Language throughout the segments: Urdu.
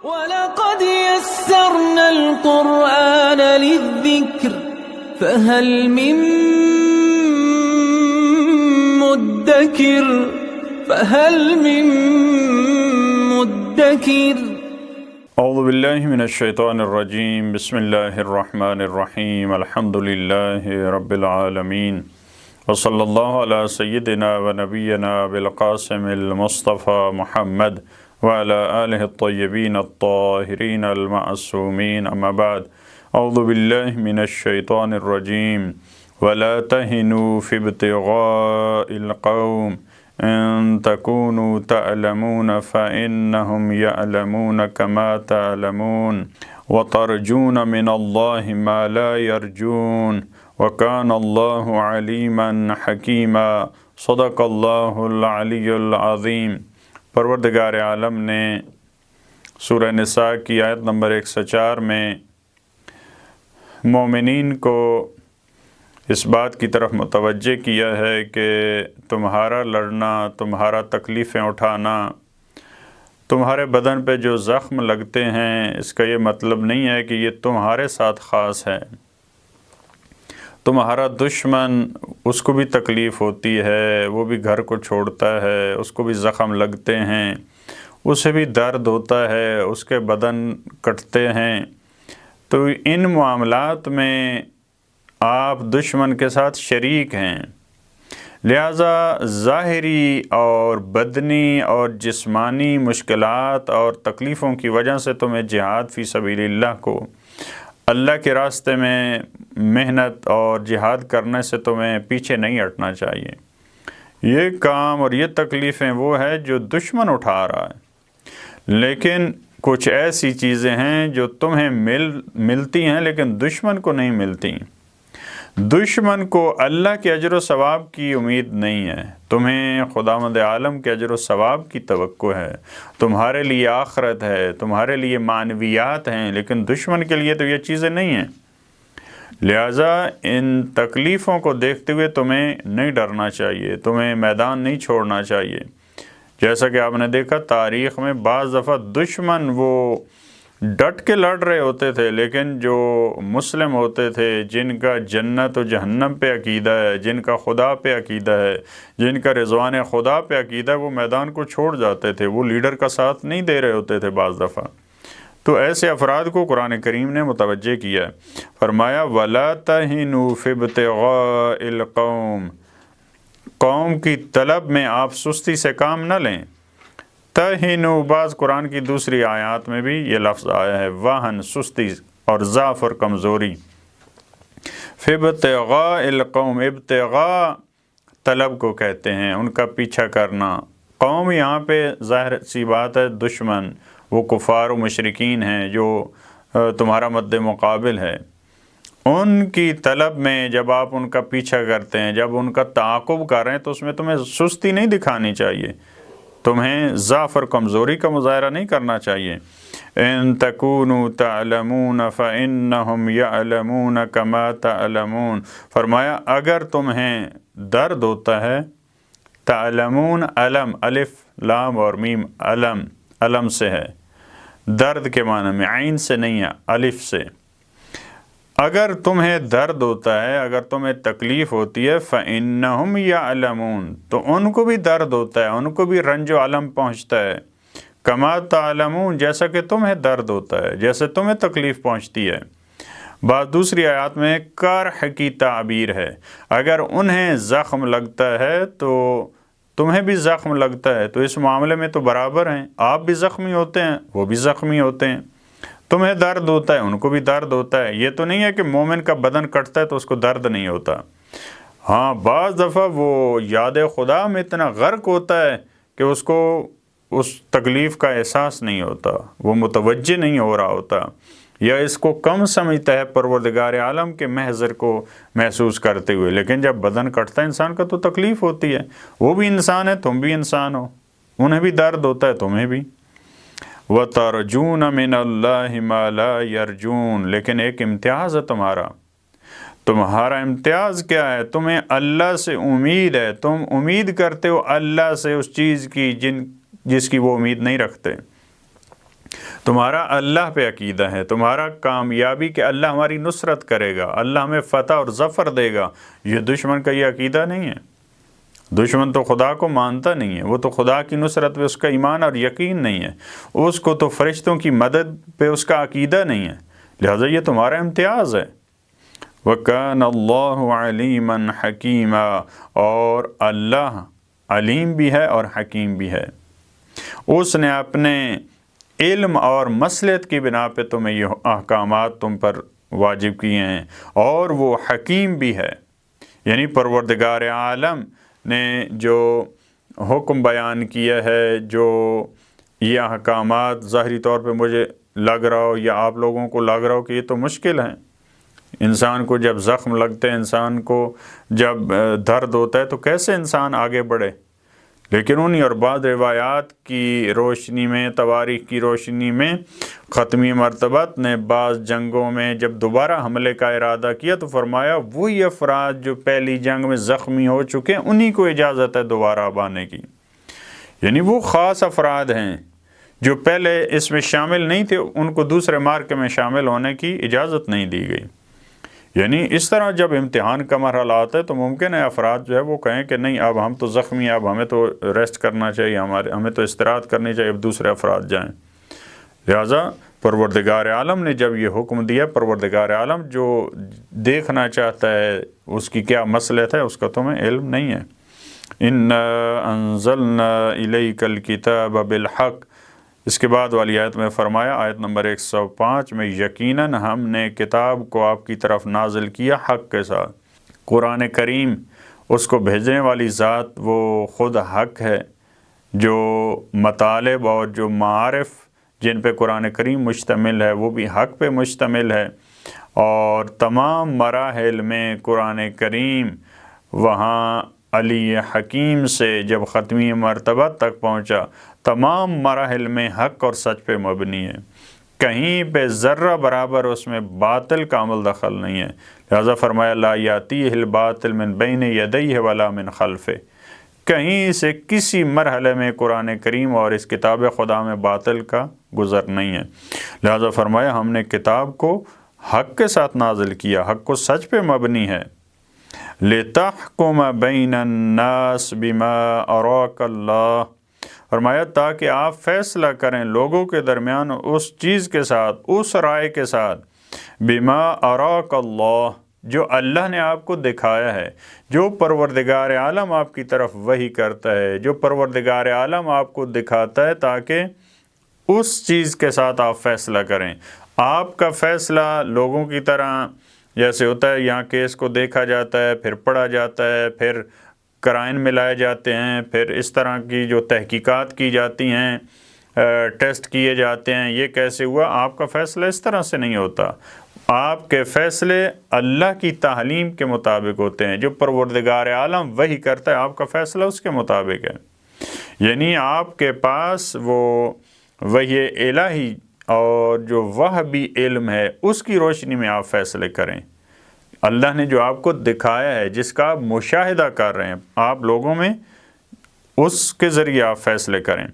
وَلَقَدْ يَسَّرْنَا الْقُرْآنَ لِلذِّكْرِ فَهَلْ مِن مُدَّكِرٍ اعوذ باللہ من الشیطان الرجیم بسم اللہ الرحمن الرحیم الحمد للہ رب العالمین وصلی اللہ علی سیدنا و نبینا بالقاسم المصطفى محمد وعلى آلہ الطیبین الطاہرین المعصومین اما بعد اعوذ باللہ من الشیطان الرجیم ولا تہنوا فی ابتغاء القوم ان تكونوا تعلمون فإنهم يعلمون كما تعلمون وترجون من الله ما لا يرجون وكان الله عليما حكيما صدق الله العلي العظيم۔ پروردگار عالم نے سورہ نساء کی آیت نمبر 104 میں مومنین کو اس بات کی طرف متوجہ کیا ہے کہ تمہارا لڑنا، تمہارا تکلیفیں اٹھانا، تمہارے بدن پہ جو زخم لگتے ہیں اس کا یہ مطلب نہیں ہے کہ یہ تمہارے ساتھ خاص ہے۔ تمہارا دشمن، اس کو بھی تکلیف ہوتی ہے، وہ بھی گھر کو چھوڑتا ہے، اس کو بھی زخم لگتے ہیں، اسے بھی درد ہوتا ہے، اس کے بدن کٹتے ہیں۔ تو ان معاملات میں آپ دشمن کے ساتھ شریک ہیں، لہٰذا ظاہری اور بدنی اور جسمانی مشکلات اور تکلیفوں کی وجہ سے تمہیں جہاد فی سبیل اللہ کو، اللہ کے راستے میں محنت اور جہاد کرنے سے تمہیں پیچھے نہیں ہٹنا چاہیے۔ یہ کام اور یہ تکلیفیں وہ ہے جو دشمن اٹھا رہا ہے، لیکن کچھ ایسی چیزیں ہیں جو تمہیں ملتی ہیں لیکن دشمن کو نہیں ملتی۔ دشمن کو اللہ کے اجر و ثواب کی امید نہیں ہے، تمہیں خداوند عالم کے اجر و ثواب کی توقع ہے، تمہارے لیے آخرت ہے، تمہارے لیے معنویات ہیں، لیکن دشمن کے لیے تو یہ چیزیں نہیں ہیں۔ لہٰذا ان تکلیفوں کو دیکھتے ہوئے تمہیں نہیں ڈرنا چاہیے، تمہیں میدان نہیں چھوڑنا چاہیے۔ جیسا کہ آپ نے دیکھا تاریخ میں بعض دفعہ دشمن وہ ڈٹ کے لڑ رہے ہوتے تھے، لیکن جو مسلم ہوتے تھے، جن کا جنت و جہنم پہ عقیدہ ہے، جن کا خدا پہ عقیدہ ہے، جن کا رضوان خدا پہ عقیدہ ہے، وہ میدان کو چھوڑ جاتے تھے، وہ لیڈر کا ساتھ نہیں دے رہے ہوتے تھے بعض دفعہ۔ تو ایسے افراد کو قرآن کریم نے متوجہ کیا ہے، فرمایا وَلَا تَهِنُوا فِي ابْتِغَاءِ الْقَوْمِ، قوم کی طلب میں آپ سستی سے کام نہ لیں۔ تہنو، بعض قرآن کی دوسری آیات میں بھی یہ لفظ آیا ہے، واہن، سستی اور ضعف اور کمزوری۔ فی ابتغاء القوم، ابتغاء طلب کو کہتے ہیں، ان کا پیچھا کرنا۔ قوم یہاں پہ ظاہر سی بات ہے دشمن، وہ کفار و مشرکین ہیں جو تمہارا مد مقابل ہے۔ ان کی طلب میں جب آپ ان کا پیچھا کرتے ہیں، جب ان کا تعاقب کر رہے ہیں، تو اس میں تمہیں سستی نہیں دکھانی چاہیے، تمہیں ضعف اور کمزوری کا مظاہرہ نہیں کرنا چاہیے۔ ان تکونوا تعلمون فإنهم يعلمون كما تعلمون، فرمایا اگر تمہیں درد ہوتا ہے، تعلمون، علم، الف لام اور میم، علم، علم سے ہے، درد کے معنی میں، عین سے نہیں ہے، الف سے۔ اگر تمہیں درد ہوتا ہے، اگر تمہیں تکلیف ہوتی ہے، فَإِنَّهُمْ يَعْلَمُونَ، تو ان کو بھی درد ہوتا ہے، ان کو بھی رنج و علم پہنچتا ہے، کما تعلمون، جیسا کہ تمہیں درد ہوتا ہے، جیسے تمہیں تکلیف پہنچتی ہے۔ بعض دوسری آیات میں کرح کی تعبیر ہے، اگر انہیں زخم لگتا ہے تو تمہیں بھی زخم لگتا ہے، تو اس معاملے میں تو برابر ہیں، آپ بھی زخمی ہوتے ہیں، وہ بھی زخمی ہوتے ہیں، تمہیں درد ہوتا ہے، ان کو بھی درد ہوتا ہے۔ یہ تو نہیں ہے کہ مومن کا بدن کٹتا ہے تو اس کو درد نہیں ہوتا۔ ہاں، بعض دفعہ وہ یاد خدا میں اتنا غرق ہوتا ہے کہ اس کو اس تکلیف کا احساس نہیں ہوتا، وہ متوجہ نہیں ہو رہا ہوتا، یا اس کو کم سمجھتا ہے پروردگار عالم کے محضر کو محسوس کرتے ہوئے۔ لیکن جب بدن کٹتا ہے انسان کا تو تکلیف ہوتی ہے، وہ بھی انسان ہے، تم بھی انسان ہو، انہیں بھی درد ہوتا ہے، تمہیں بھی۔ وَتَرْجُونَ مِنَ اللَّهِ مَا لَا يَرْجُونَ، لیکن ایک امتیاز ہے تمہارا امتیاز کیا ہے؟ تمہیں اللہ سے امید ہے، تم امید کرتے ہو اللہ سے اس چیز کی جس کی وہ امید نہیں رکھتے۔ تمہارا اللہ پہ عقیدہ ہے، تمہارا کامیابی کہ اللہ ہماری نصرت کرے گا، اللہ ہمیں فتح اور ظفر دے گا، یہ دشمن کا یہ عقیدہ نہیں ہے۔ دشمن تو خدا کو مانتا نہیں ہے، وہ تو خدا کی نصرت پہ اس کا ایمان اور یقین نہیں ہے، اس کو تو فرشتوں کی مدد پہ اس کا عقیدہ نہیں ہے، لہٰذا یہ تمہارا امتیاز ہے۔ وَكَانَ اللَّهُ عَلِيمًا حَكِيمًا، اور اللہ علیم بھی ہے اور حکیم بھی ہے، اس نے اپنے علم اور مصلحت کی بنا پہ تمہیں یہ احکامات تم پر واجب کیے ہیں، اور وہ حکیم بھی ہے، یعنی پروردگار عالم نے جو حکم بیان کیا ہے، جو یہ احکامات ظاہری طور پہ مجھے لگ رہا ہو یا آپ لوگوں کو لگ رہا ہو کہ یہ تو مشکل ہیں، انسان کو جب زخم لگتے ہیں، انسان کو جب درد ہوتا ہے تو کیسے انسان آگے بڑھے، لیکن انہی اور بعض روایات کی روشنی میں، تواریخ کی روشنی میں ختمی مرتبت نے بعض جنگوں میں جب دوبارہ حملے کا ارادہ کیا تو فرمایا وہی افراد جو پہلی جنگ میں زخمی ہو چکے ہیں انہی کو اجازت ہے دوبارہ اب آنے کی، یعنی وہ خاص افراد ہیں جو پہلے اس میں شامل نہیں تھے، ان کو دوسرے مارکے میں شامل ہونے کی اجازت نہیں دی گئی۔ یعنی اس طرح جب امتحان کا مرحلہ آتا ہے تو ممکن ہے افراد جو ہے وہ کہیں کہ نہیں اب ہم تو زخمی ہیں، اب ہمیں تو ریسٹ کرنا چاہیے، ہمیں تو استراحت کرنی چاہیے، اب دوسرے افراد جائیں۔ لہٰذا پروردگار عالم نے جب یہ حکم دیا، پروردگار عالم جو دیکھنا چاہتا ہے اس کی کیا مصلحت ہے اس کا تمہیں علم نہیں ہے۔ اِنَّا أَنزَلْنَا إِلَيْكَ الْكِتَابَ بِالْحَقِّ، اس کے بعد والی آیت میں فرمایا، آیت نمبر 105 میں، یقیناً ہم نے کتاب کو آپ کی طرف نازل کیا حق کے ساتھ۔ قرآن کریم، اس کو بھیجنے والی ذات وہ خود حق ہے، جو مطالب اور جو معارف جن پہ قرآن کریم مشتمل ہے وہ بھی حق پہ مشتمل ہے، اور تمام مراحل میں قرآن کریم وہاں علی حکیم سے جب ختمی مرتبہ تک پہنچا تمام مراحل میں حق اور سچ پہ مبنی ہے، کہیں پہ ذرہ برابر اس میں باطل کا عمل دخل نہیں ہے، لہذا فرمایا لا یاتیہ الباطل من بین یدیہ ولا من خلفہ، کہیں سے کسی مرحلے میں قرآن کریم اور اس کتاب خدا میں باطل کا گزر نہیں ہے، لہذا فرمایا ہم نے کتاب کو حق کے ساتھ نازل کیا، حق کو سچ پہ مبنی ہے۔ لِتَحْكُمَ بَيْنَ النَّاسِ بِمَا أَرَاكَ اللَّهُ، فرمایا تاکہ آپ فیصلہ کریں لوگوں کے درمیان اس چیز کے ساتھ، اس رائے کے ساتھ، بِمَا أَرَاكَ اللَّهُ، جو اللہ نے آپ کو دکھایا ہے، جو پروردگار عالم آپ کی طرف وحی کرتا ہے، جو پروردگار عالم آپ کو دکھاتا ہے، تاکہ اس چیز کے ساتھ آپ فیصلہ کریں۔ آپ کا فیصلہ لوگوں کی طرح جیسے ہوتا ہے یہاں کیس کو دیکھا جاتا ہے، پھر پڑھا جاتا ہے، پھر قرائن ملائے جاتے ہیں، پھر اس طرح کی جو تحقیقات کی جاتی ہیں، ٹیسٹ کیے جاتے ہیں، یہ کیسے ہوا، آپ کا فیصلہ اس طرح سے نہیں ہوتا، آپ کے فیصلے اللہ کی تعلیم کے مطابق ہوتے ہیں، جو پروردگار عالم وحی کرتا ہے آپ کا فیصلہ اس کے مطابق ہے، یعنی آپ کے پاس وہ وحی الہی اور جو وحی علم ہے اس کی روشنی میں آپ فیصلے کریں، اللہ نے جو آپ کو دکھایا ہے، جس کا آپ مشاہدہ کر رہے ہیں، آپ لوگوں میں اس کے ذریعے آپ فیصلے کریں۔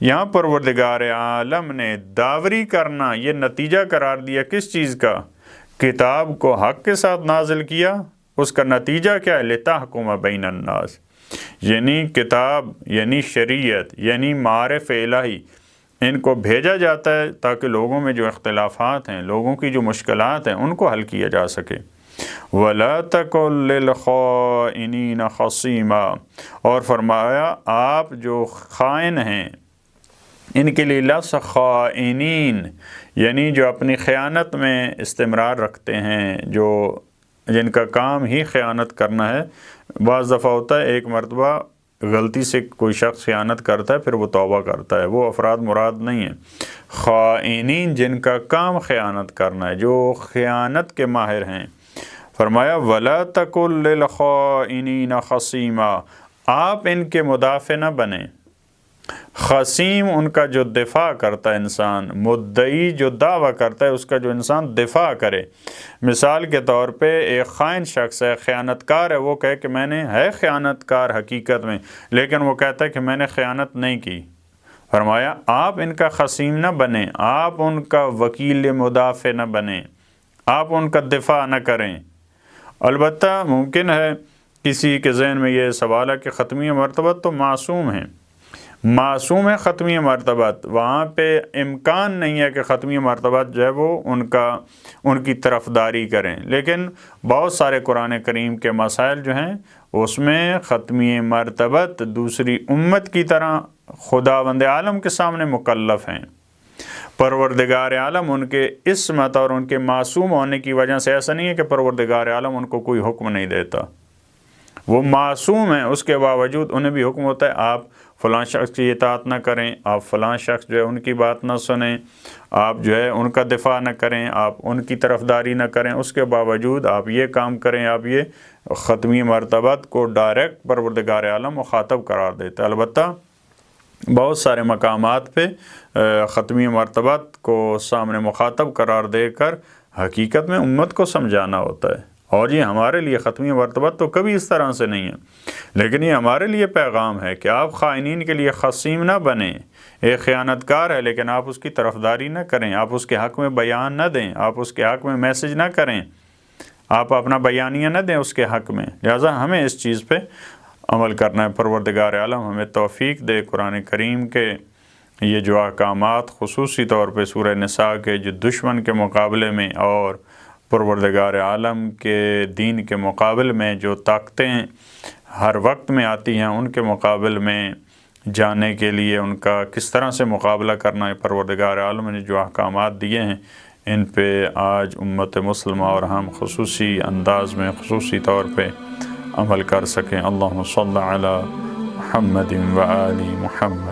یہاں پروردگار عالم نے داوری کرنا یہ نتیجہ قرار دیا کس چیز کا؟ کتاب کو حق کے ساتھ نازل کیا، اس کا نتیجہ کیا ہے؟ لِتَحْكُمَ بَيْنَ النَّاسِ، یعنی کتاب، یعنی شریعت، یعنی معارف الہی، ان کو بھیجا جاتا ہے تاکہ لوگوں میں جو اختلافات ہیں، لوگوں کی جو مشکلات ہیں، ان کو حل کیا جا سکے۔ وَلَا تَكُن لِّلْخَائِنِينَ خَصِيمًا، اور فرمایا آپ جو خائن ہیں ان کے لیے لفظ خائنین، یعنی جو اپنی خیانت میں استمرار رکھتے ہیں، جو جن کا کام ہی خیانت کرنا ہے، بعض دفعہ ہوتا ہے ایک مرتبہ غلطی سے کوئی شخص خیانت کرتا ہے پھر وہ توبہ کرتا ہے، وہ افراد مراد نہیں ہیں، خائنین جن کا کام خیانت کرنا ہے، جو خیانت کے ماہر ہیں۔ فرمایا وَلَا تَكُن لِّلْخَائِنِينَ خَصِيمًا، آپ ان کے مدافع نہ بنیں، خصیم ان کا جو دفاع کرتا ہے انسان، مدعی جو دعویٰ کرتا ہے اس کا جو انسان دفاع کرے، مثال کے طور پہ ایک خائن شخص ہے، خیانت کار ہے، وہ کہے کہ میں نے ہے خیانت کار حقیقت میں، لیکن وہ کہتا ہے کہ میں نے خیانت نہیں کی، فرمایا آپ ان کا خصیم نہ بنیں، آپ ان کا وکیل مدافع نہ بنیں، آپ ان کا دفاع نہ کریں۔ البتہ ممکن ہے کسی کے ذہن میں یہ سوال ہے کہ ختمی مرتبت تو معصوم ہیں، معصوم ہے ختمی مرتبت، وہاں پہ امکان نہیں ہے کہ ختمی مرتبت جو ہے وہ ان کی طرفداری کریں، لیکن بہت سارے قرآن کریم کے مسائل جو ہیں اس میں ختمی مرتبت دوسری امت کی طرح خداوند عالم کے سامنے مکلف ہیں۔ پروردگار عالم ان کے عصمت اور ان کے معصوم ہونے کی وجہ سے ایسا نہیں ہے کہ پروردگار عالم ان کو کوئی حکم نہیں دیتا، وہ معصوم ہیں، اس کے باوجود انہیں بھی حکم ہوتا ہے آپ فلاں شخص کی اطاعت نہ کریں، آپ فلاں شخص جو ہے ان کی بات نہ سنیں، آپ جو ہے ان کا دفاع نہ کریں، آپ ان کی طرفداری نہ کریں، اس کے باوجود آپ یہ کام کریں، آپ یہ ختمی مرتبت کو ڈائریکٹ پروردگار عالم مخاطب قرار دیتے ہیں۔ البتہ بہت سارے مقامات پہ ختمی مرتبت کو سامنے مخاطب قرار دے کر حقیقت میں امت کو سمجھانا ہوتا ہے، اور یہ ہمارے لیے ختمی مرتبت تو کبھی اس طرح سے نہیں ہے، لیکن یہ ہمارے لیے پیغام ہے کہ آپ خائنین کے لیے خصیم نہ بنیں۔ ایک خیانت کار ہے لیکن آپ اس کی طرفداری نہ کریں، آپ اس کے حق میں بیان نہ دیں، آپ اس کے حق میں میسج نہ کریں، آپ اپنا بیانیہ نہ دیں اس کے حق میں۔ لہٰذا ہمیں اس چیز پہ عمل کرنا ہے۔ پروردگار عالم ہمیں توفیق دے قرآن کریم کے یہ جو احکامات خصوصی طور پہ سورہ نساء کے جو دشمن کے مقابلے میں اور پروردگار عالم کے دین کے مقابل میں جو طاقتیں ہر وقت میں آتی ہیں ان کے مقابل میں جانے کے لیے ان کا کس طرح سے مقابلہ کرنا ہے، پروردگار عالم نے جو احکامات دیے ہیں ان پہ آج امت مسلمہ اور ہم خصوصی انداز میں خصوصی طور پہ عمل کر سکیں۔ اللہم صلی علی محمد و آل محمد۔